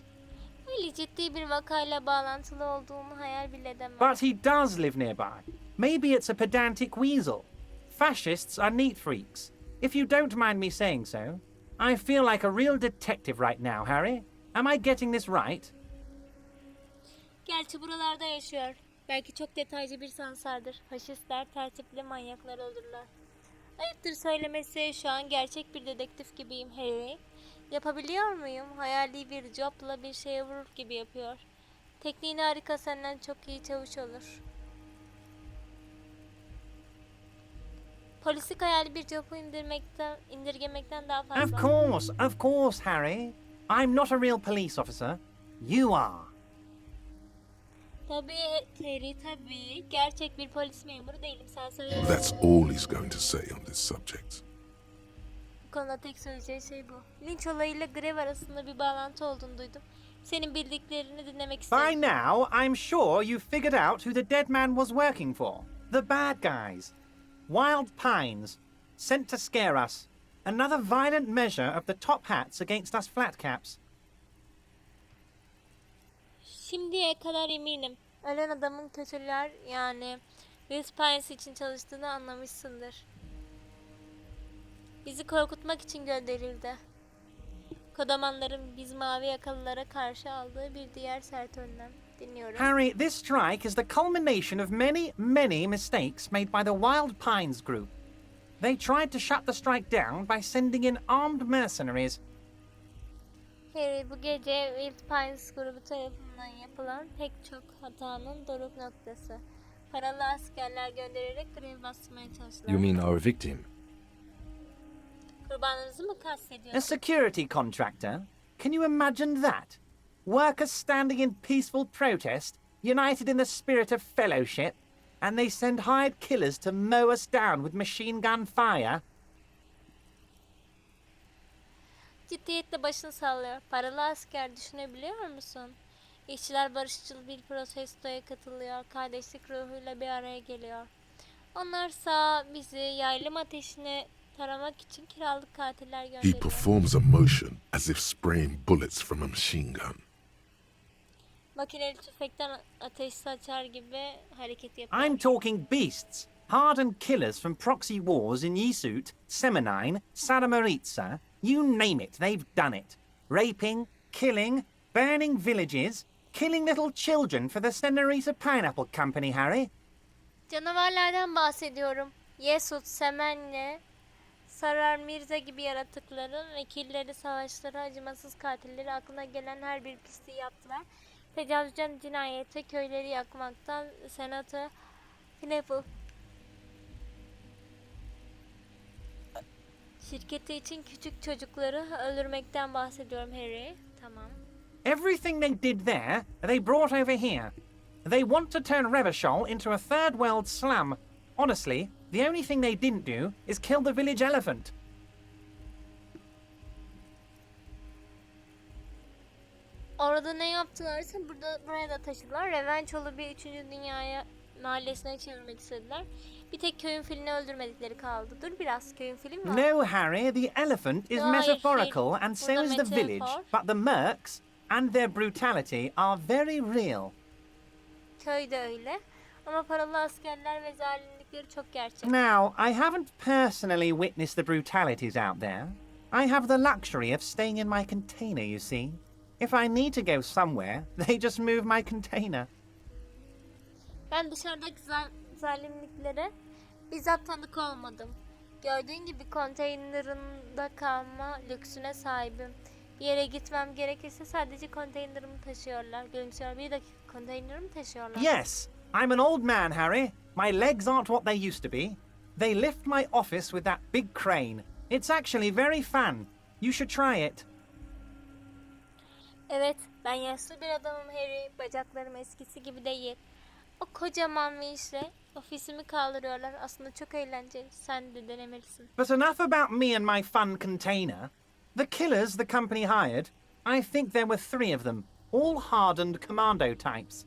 Öyle ciddi bir vakayla bağlantılı olduğunu hayal bile edemem. But he does live nearby. Maybe it's a pedantic weasel. Fascists are neat freaks. If you don't mind me saying so, I feel like a real detective right now, Harry. Am I getting this right? Gerçi buralarda yaşıyor. Belki çok detaycı bir sansardır. Faşistler tertipli manyaklar olurlar. Ayıptır söylemesi, şu an gerçek bir dedektif gibiyim Harry. Yapabiliyor muyum? Hayali bir jobla bir şeye vurur gibi yapıyor. Tekniğini harika, senden çok iyi çavuş olur. Polislik hayali bir jobu indirgemekten daha fazla. Of course, Harry. I'm not a real police officer. You are. Tabii Harry, tabii. Gerçek bir polis memuru değilim, sen söyle. That's all he's going to say on this subject. Bu konuda tek söyleyeceği şey bu. Linç olayıyla grev arasında bir bağlantı olduğunu duydum. Senin bildiklerini dinlemek isterim. By now, I'm sure you've figured out who the dead man was working for. The bad guys. Wild Pines. Sent to scare us. Another violent measure of the top hats against us flat caps. Şimdiye kadar eminim. Ölen adamın kötüler yani Wild Pines için çalıştığını anlamışsındır. Bizi korkutmak için gönderildi. Kodamanların biz mavi yakalılara karşı aldığı bir diğer sert önlem. Dinliyorum. Harry, this strike is the culmination of many mistakes made by the Wild Pines group. They tried to shut the strike down by sending in armed mercenaries. Harry, bu gece Wild Pines grubu tarafından yapılan pek çok hatanın doruk noktası. Paralı askerler göndererek grev bastırmaya çalıştılar. You mean our victim? Kurbanınızı mı A kastediyorsunuz? security contractor? Can you imagine that? Workers standing in peaceful protest, united in the spirit of fellowship, and they send hired killers to mow us down with machine gun fire? Ciddiyetle başını sallıyor. Paralı asker, düşünebiliyor musun? İşçiler barışçıl bir protestoya katılıyor. Kardeşlik ruhuyla bir araya geliyor. Onlarsa bizi yaylım ateşine taramak için kiralık katiller He gönderiyor. performs a motion as if spraying bullets from a machine gun. Makineli tüfekten ateş saçar gibi hareket yapıyor. I'm talking beasts. Hardened killers from proxy wars in Yisut, Semenine, Saramaritsa, you name it, they've done it. Raping, killing, burning villages, killing little children for the Senorita Pineapple Company, Harry. Canavarlardan bahsediyorum. Yesut, Semenle, Sarar Mirza gibi yaratıkların vekilleri, savaşları, acımasız katilleri, aklına gelen her bir pisliği yaptılar. Tecavüzden cinayete, köyleri yakmaktan Senato Pineapple şirketi için küçük çocukları öldürmekten bahsediyorum Harry. Tamam. Everything they did there, they brought over here. They want to turn Revachol into a third world slum. Honestly, the only thing they didn't do is kill the village elephant. Orada ne yaptılarsa buraya da taşıdılar. Revençol'u bir 3. Dünya'ya mahallesine çevirmek istediler. Bir tek köyün filini öldürmedikleri kaldı. Dur biraz, köyün film var. No, Harry, the elephant is No, hayır, metaphorical and so burada is the village. metafor. But the mercs and their brutality are very real. Köy de öyle. Ama paralı askerler ve zalimlikleri çok gerçek. Now, I haven't personally witnessed the brutalities out there. I have the luxury of staying in my container, you see. If I need to go somewhere, they just move my container. Ben dışarıdaki zalimliklere bizzat tanık olmadım. Gördüğün gibi konteynerında kalma lüksüne sahibim. Bir yere gitmem gerekirse sadece konteynerımı taşıyorlar. Gülümsüyor. Bir dakika, konteynerımı taşıyorlar. Yes, I'm an old man, Harry. My legs aren't what they used to be. They lift my office with that big crane. It's actually very fun. You should try it. Evet, ben yaşlı bir adamım Harry. Bacaklarım eskisi gibi değil. O kocaman bir işle ofisimi kaldırıyorlar. Aslında çok eğlenceli. Sen de denemelisin. But enough about me and my fun container. The killers the company hired, I think there were 3 of them, all hardened commando types.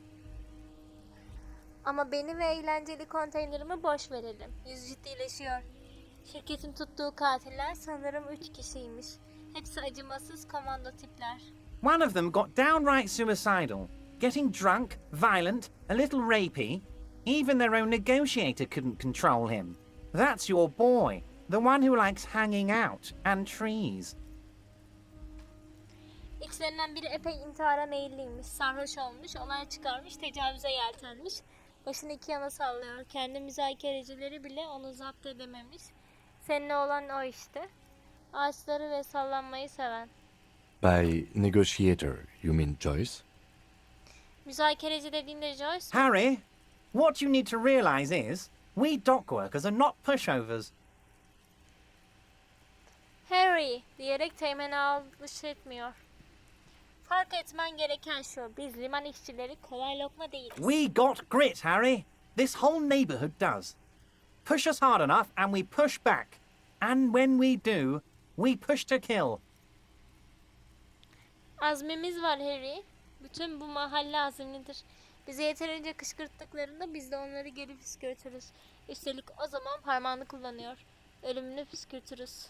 Ama beni ve eğlenceli konteynerimi boş verelim. Yüz ciddileşiyor. Şirketin tuttuğu katiller sanırım 3 kişiymiş. Hepsi acımasız komando tipler. One of them got downright suicidal, getting drunk, violent, a little rapey. Even their own negotiator couldn't control him. That's your boy, the one who likes hanging out and trees. İçlerinden biri epey intihara meyilliymiş, sarhoş olmuş, olay çıkarmış, tecavüze yeltenmiş. Başını iki yana sallıyor. Kendi müzakerecileri bile onu zapt edememiş. Seninle olan o işte. Ağaçları ve sallanmayı seven. By negotiator, you mean Joyce? Müzakereci dediğinde Joyce... Harry, what you need to realize is, we dock workers are not pushovers. Harry diyerek teğmene alış etmiyor. Fark etmen gereken şu, biz liman işçileri kolay lokma değiliz. We got grit, Harry. This whole neighborhood does. Push us hard enough and we push back. And when we do, we push to kill. Azmimiz var Harry. Bütün bu mahalle azimlidir. Bizi yeterince kışkırttıklarında biz de onları geri püskürtürüz. Üstelik o zaman parmağını kullanıyor. Ölümünü püskürtürüz.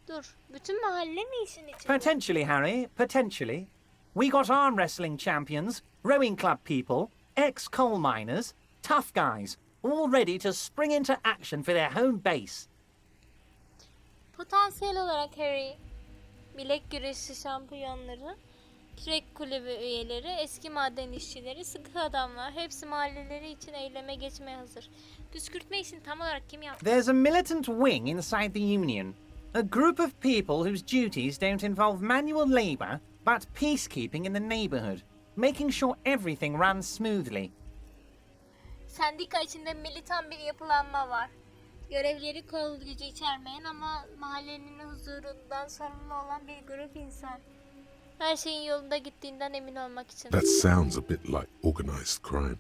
Dur, bütün mahalle mi işin içinde? Potentially, Harry, potentially. We got arm wrestling champions, rowing club people, ex-coal miners, tough guys, all ready to spring into action for their home base. Potansiyel olarak Harry, bilek güreşi şampiyonları, kürek kulübü üyeleri, eski maden işçileri, sıkı adamlar, hepsi mahalleleri için eyleme geçmeye hazır. Püskürtme işini tam olarak kim yaptı? There's a militant wing inside the Union. A group of people whose duties don't involve manual labor, but peacekeeping in the neighborhood, making sure everything runs smoothly. Sendika içinde militan bir yapılanma var. Görevleri kol gücü içermeyen ama mahallenin huzurundan sorumlu olan bir grup insan. Her şeyin yolunda gittiğinden emin olmak için. That sounds a bit like organized crime.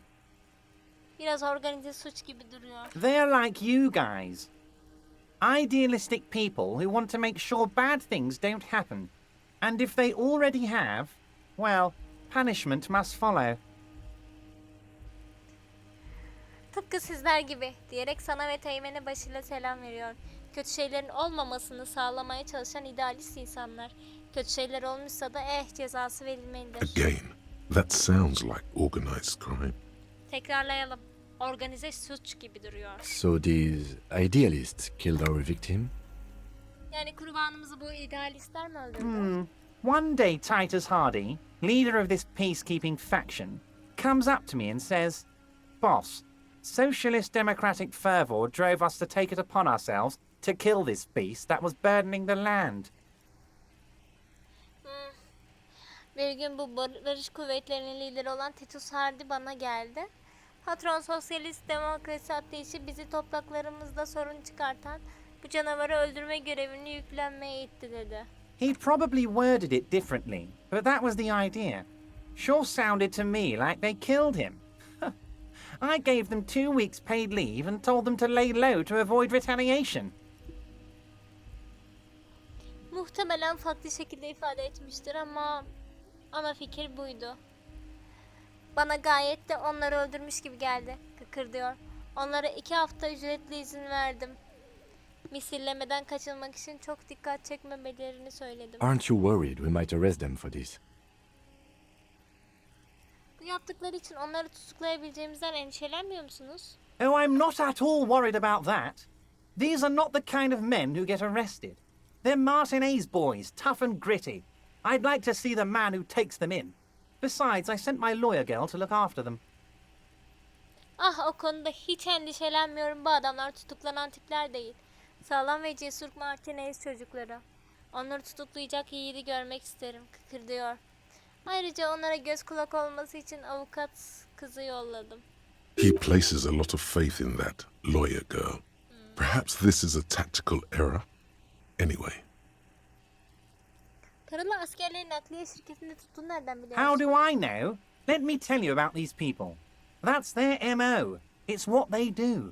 Biraz organize suç gibi duruyor. They're like you guys. Idealistic people who want to make sure bad things don't happen. And if they already have, well, punishment must follow. Tıpkı sizler gibi diyerek sana ve teğmene başıyla selam veriyor. Kötü şeylerin olmamasını sağlamaya çalışan idealist insanlar. Kötü şeyler olmuşsa da cezası verilmelidir. Again, that sounds like organized crime. Tekrarlayalım. Organize suç gibi duruyor. So these idealists killed our victim? Yani kurbanımızı bu idealistler mi öldürdü? One day Titus Hardy, leader of this peacekeeping faction, comes up to me and says, "Boss, socialist democratic fervor drove us to take it upon ourselves to kill this beast that was burdening the land." Bir gün bu barış kuvvetlerinin lideri olan Titus Hardy bana geldi. Patron sosyalist demokrasi ateşi bizi topraklarımızda sorun çıkartan bu canavarı öldürme görevini yüklenmeye itti dedi. He probably worded it differently, but that was the idea. Sure sounded to me like they killed him. I gave them 2 weeks paid leave and told them to lay low to avoid retaliation. Muhtemelen farklı şekilde ifade etmiştir ama ana fikir buydu. Bana gayet de onları öldürmüş gibi geldi, kıkırdıyor. Onlara 2 hafta ücretli izin verdim. Misillemeden kaçınmak için çok dikkat çekmemelerini söyledim. Aren't you worried we might arrest them for this? Bu yaptıkları için onları tutuklayabileceğimizden endişelenmiyor musunuz? Oh, I'm not at all worried about that. These are not the kind of men who get arrested. They're Martinez boys, tough and gritty. I'd like to see the man who takes them in. Besides, I sent my lawyer girl to look after them. Ah, o konuda hiç endişelenmiyorum. Bu adamlar tutuklanan tipler değil. Sağlam ve cesur Martinez çocukları. Onları tutuklayacak yiğidi görmek isterim, kıkırdıyor. Ayrıca onlara göz kulak olması için avukat kızı yolladım. He places a lot of faith in that lawyer girl. Perhaps this is a tactical error. Anyway. Karılı askerlerin nakliye şirketinde tuttuğunu nereden biliyorsun? How do I know? Let me tell you about these people. That's their MO. It's what they do.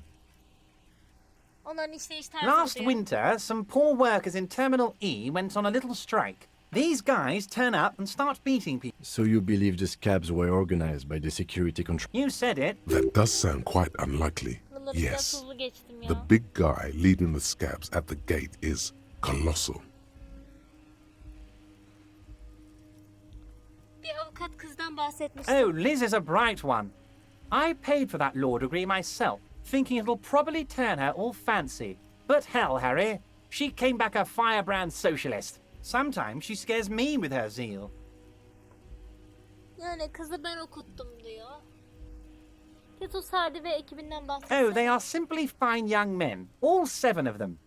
Onların işleyiş tarzı Last diyor. winter, some poor workers in Terminal E went on a little strike, These guys turn up and start beating people. So you believe the scabs were organized by the security control? You said it. That does sound quite unlikely. Buraları biraz Yes. hızlı geçtim ya. The big guy leading the scabs at the gate is colossal. Bir avukat kızdan bahsetmişti. Oh, Liz is a bright one. I paid for that law degree myself, thinking it'll probably turn her all fancy. But hell, Harry, she came back a firebrand socialist. Sometimes she scares me with her zeal. Yani kızı ben okuttum diyor. Titus Hardy ve ekibinden bahsediyor. Oh, they are simply fine young men, all 7 of them.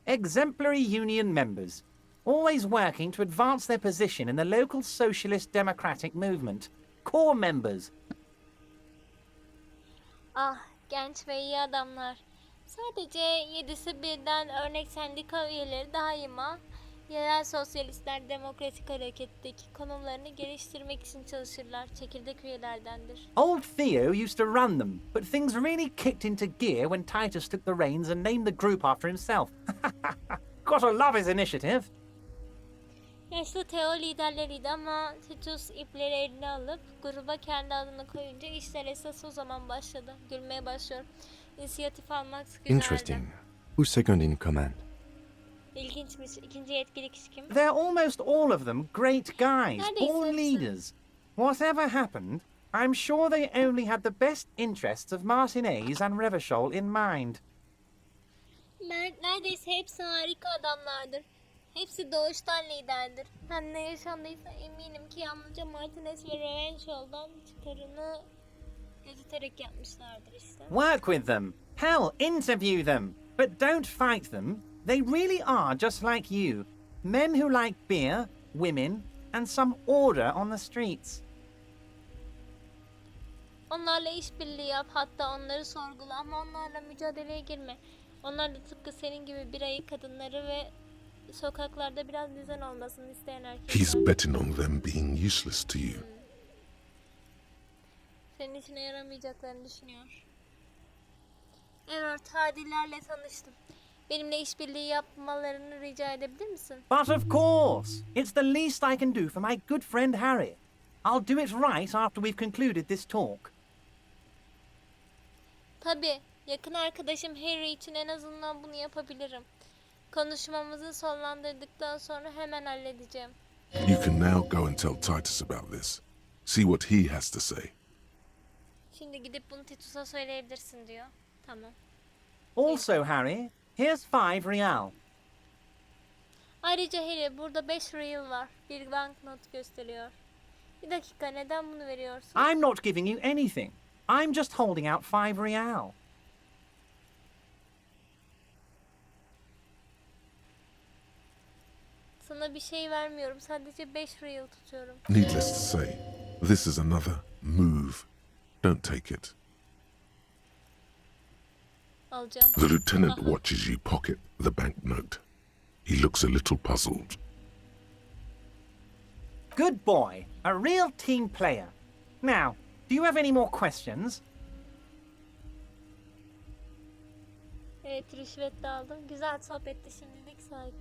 Exemplary union members, always working to advance their position in the local socialist democratic movement. Core members. Ah, genç ve iyi adamlar. Sadece 7'si birden örnek sendika üyeleri daima yerel sosyalistler demokratik hareketteki konumlarını geliştirmek için çalışırlar. Çekirdek üyelerdendir. Old Theo used to run them, but things really kicked into gear when Titus took the reins and named the group after himself. Gotta love his initiative. Yaşlı Theo liderleriydi ama Titus ipleri eline alıp gruba kendi adını koyunca işler esas o zaman başladı. Gülmeye başlıyorum. İnisiyatif almak güzeldi. Interesting. Who's second in command? İlginçmiş. İkinci yetkili kişi kim? They're almost all of them great guys, Neredeyse born hepsi. leaders. Whatever happened, I'm sure they only had the best interests of Martinez and Revachol in mind. Neredeyse hepsi harika adamlardır. Hepsi doğuştan liderdir. Her ne yaşandıysa eminim ki yalnızca Martinez ve Revenchol'dan çıkarını gözeterek yapmışlardır işte. Work with them. Hell, interview them. But don't fight them. They really are just like you. Men who like beer, women, and some order on the streets. Onlarla işbirliği yap, hatta onları sorgula ama onlarla mücadeleye girme. Onlar da tıpkı senin gibi birayı, kadınları ve sokaklarda biraz düzen olmasını isteyen erkekler. He's betting on them being useless to you. Senin işine yaramayacaklarını düşünüyor. Evet, Hardy'lerle tanıştım. Benimle işbirliği yapmalarını rica edebilir misin? But of course, it's the least I can do for my good friend Harry. I'll do it right after we've concluded this talk. Tabii, yakın arkadaşım Harry için en azından bunu yapabilirim. Konuşmamızı sonlandırdıktan sonra hemen halledeceğim. You can now go and tell Titus about this. See what he has to say. Şimdi gidip bunu Titus'a söyleyebilirsin diyor. Tamam. Also, Harry, here's 5 real. Ayrıca Harry, burada 5 real var. Bir banknot gösteriyor. Bir dakika, neden bunu veriyorsun? I'm not giving you anything. I'm just holding out 5 real. Sana bir şey vermiyorum. Sadece 5 real tutuyorum. Needless to say, this is another move. Don't take it. Alacağım. The lieutenant watches you pocket the banknote. He looks a little puzzled. Good boy. A real team player. Now, do you have any more questions? Evet, rüşvet de aldım. Güzel sohbetti şimdilik sahip.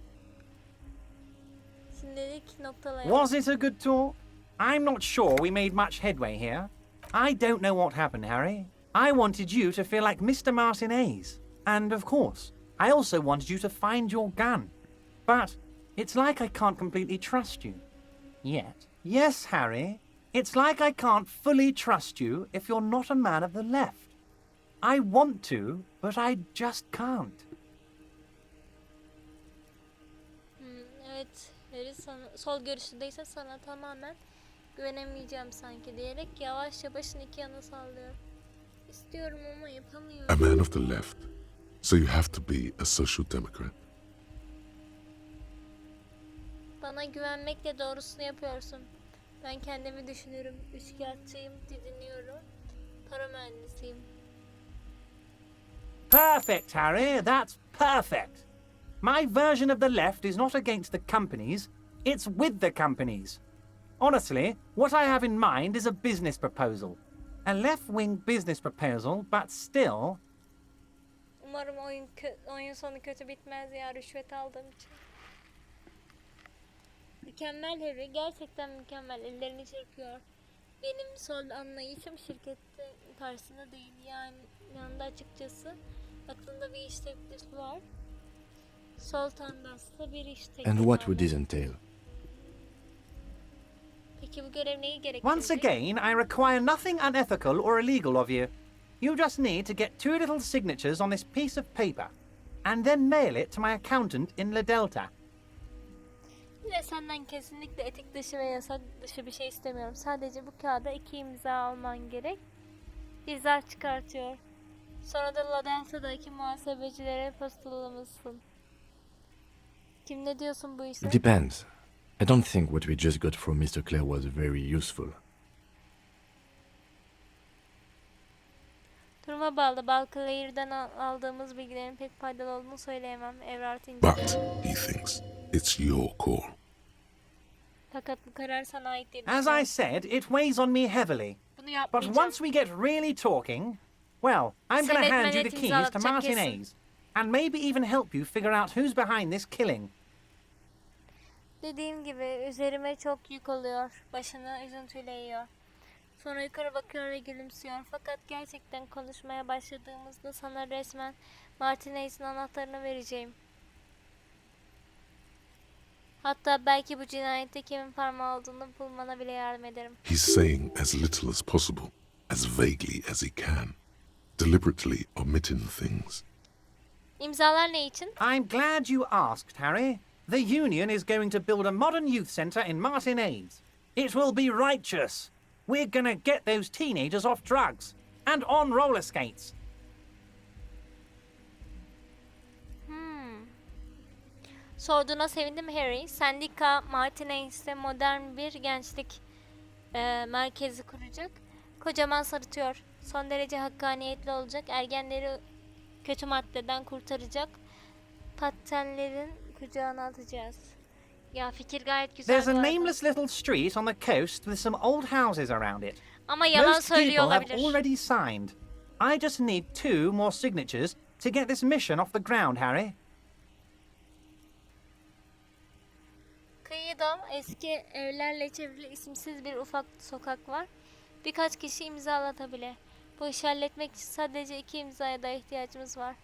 Şimdilik noktalayalım. Was it a good talk? I'm not sure we made much headway here. I don't know what happened, Harry. I wanted you to feel like Mr. Martinez. And of course, I also wanted you to find your gun. But it's like I can't completely trust you. Yet. Yes, Harry. It's like I can't fully trust you if you're not a man of the left. I want to, but I just can't. Evet, Harry sol görüşlüdeyse sana tamamen güvenemeyeceğim sanki diyerek yavaşça başını iki yana sallıyor. İstiyorum ama yapamıyorum. A man of the left. So you have to be a social democrat. Bana güvenmekle doğrusunu yapıyorsun. Ben kendimi düşünürüm. Üçkağıtçıyım, didiniyorum. Para mühendisiyim. Perfect, Harry. That's perfect. My version of the left is not against the companies, it's with the companies. Honestly, what I have in mind is a business proposal. A left-wing business proposal, but still... Umarım oyun sonu kötü bitmez ya, rüşvet aldığım için. Mükemmel Harry, gerçekten mükemmel. Ellerini çırpıyor. Benim sol anlayışım şirkette karşısında değil. Yani yanında açıkçası aklında bir iş teklifi var. Sol tandasta bir iş teklifi And what var. would this entail? Peki bu görev neyi gerektirecek? Once again, I require nothing unethical or illegal of you. You just need to get two little signatures on this piece of paper, and then mail it to my accountant in La Delta. Yine senden kesinlikle etik dışı ve yasak dışı bir şey istemiyorum. Sadece bu kağıda 2 imza alman gerek. Bir zarf çıkartıyor. Sonra da La Delta'daki muhasebecilere postalamışsın. Kim ne diyorsun bu işe? It depends. I don't think what we just got from Mr. Clare was very useful. Duruma bağlı. Balclayer'den aldığımız bilgilerin pek faydalı olduğunu söyleyemem. Everard But, inceliyor. he thinks, it's your call. Fakat bu karar sana ait değil. As I said, it weighs on me heavily. Bunu But yapmayacağım. once we get really talking, well, I'm going to hand you the keys to Martinez, and maybe even help you figure out who's behind this killing. Dediğim gibi üzerime çok yük oluyor. Başını üzüntüyle yiyor. Sonra yukarı bakıyor ve gülümsüyor. Fakat gerçekten konuşmaya başladığımızda sana resmen Martinez'in anahtarını vereceğim. Hatta belki bu cinayette kimin parmağı olduğunu bulmana bile yardım ederim. He's saying as little as possible, as vaguely as he can, deliberately omitting things. İmzalar ne için? I'm glad you asked, Harry. The Union is going to build a modern youth centre in Martinez. It will be righteous. We're gonna get those teenagers off drugs and on roller skates. Sorduğuna sevindim Harry. Sendika Martinez'te modern bir gençlik merkezi kuracak. Kocaman sarıtıyor. Son derece hakkaniyetli olacak. Ergenleri kötü maddeden kurtaracak. Patenlerin kucağına atacağız. Ya fikir gayet güzel. There's a bu arada. nameless little street on the coast with some old houses around it. Ama yalan Most söylüyor people have olabilir. already signed. I just need 2 more signatures to get this mission off the ground, Harry. Kıyıda eski evlerle çevrili isimsiz bir ufak sokak var. Birkaç kişi imzalatabilir. Bu işi halletmek için sadece 2 imzaya da ihtiyacımız var.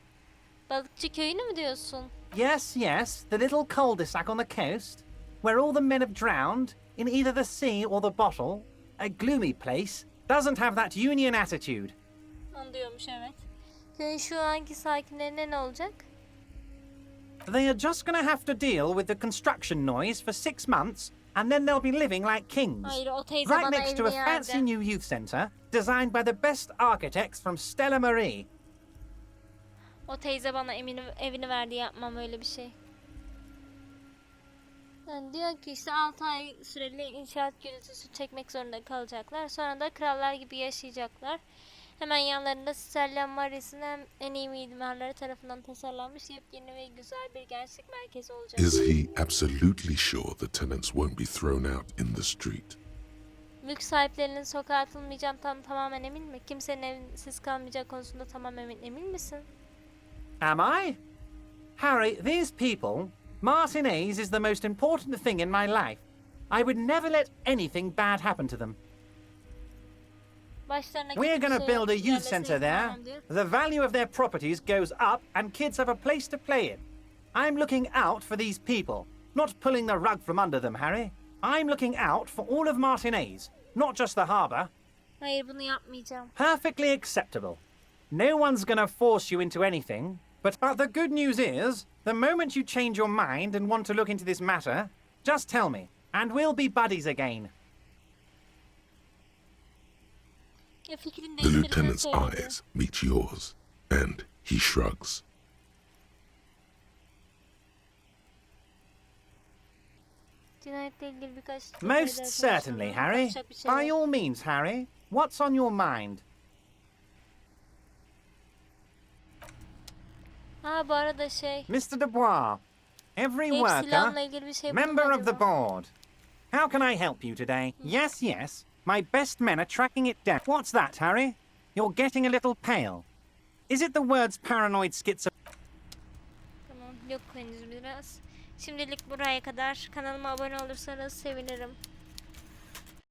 Balıkçı köyünü mü diyorsun? Yes, yes, the little cul-de-sac on the coast, where all the men have drowned in either the sea or the bottle. A gloomy place, doesn't have that Union attitude. Onu diyormuş, evet. Köyün şu anki sakinlerine ne olacak? They are just gonna have to deal with the construction noise for 6 months, and then they'll be living like kings. Hayır, o teyze Right bana next to a evini fancy verdi. new youth centre, designed by the best architects from Stella Marie. O teyze bana evini verdi, yapmam öyle bir şey. Yani diyor ki işte 6 ay süreli inşaat gürültüsü çekmek zorunda kalacaklar. Sonra da krallar gibi yaşayacaklar. Hemen yanlarında Stella Marie'sin en iyi mimarları tarafından tasarlanmış yepyeni ve güzel bir gençlik merkezi olacak. Is he absolutely sure the tenants won't be thrown out in the street? Mülk sahiplerinin sokağa atılmayacağından tamamen emin mi? Kimsenin evsiz kalmayacak konusunda tamamen emin misin? Am I? Harry, these people, Martinez is the most important thing in my life. I would never let anything bad happen to them. Başlarına We're kötü bir gonna şey build a youth gelmesini centre there. istemem diyor. The value of their properties goes up and kids have a place to play in. I'm looking out for these people, not pulling the rug from under them, Harry. I'm looking out for all of Martinez, not just the harbour. Hayır, bunu yapmayacağım. Perfectly acceptable. No one's gonna force you into anything. But the good news is, the moment you change your mind and want to look into this matter, just tell me, and we'll be buddies again. Ya fikrini The değiştirdiğini lieutenant's söyledi. eyes meet yours, and he shrugs. Cinayetle ilgili birkaç Most certainly, Harry. Konuşacak bir şey By yok. all means, Harry. What's on your mind? Ha, bu arada şey, Mr. Dubois, every Epsilon'la worker, ilgili bir şey buldum member of the acaba? board. How can I help you today? Yes, yes. My best men are tracking it down. What's that, Harry? You're getting a little pale. Is it the words paranoid schizo... Tamam, yok henüz biraz. Şimdilik buraya kadar. Kanalıma abone olursanız sevinirim.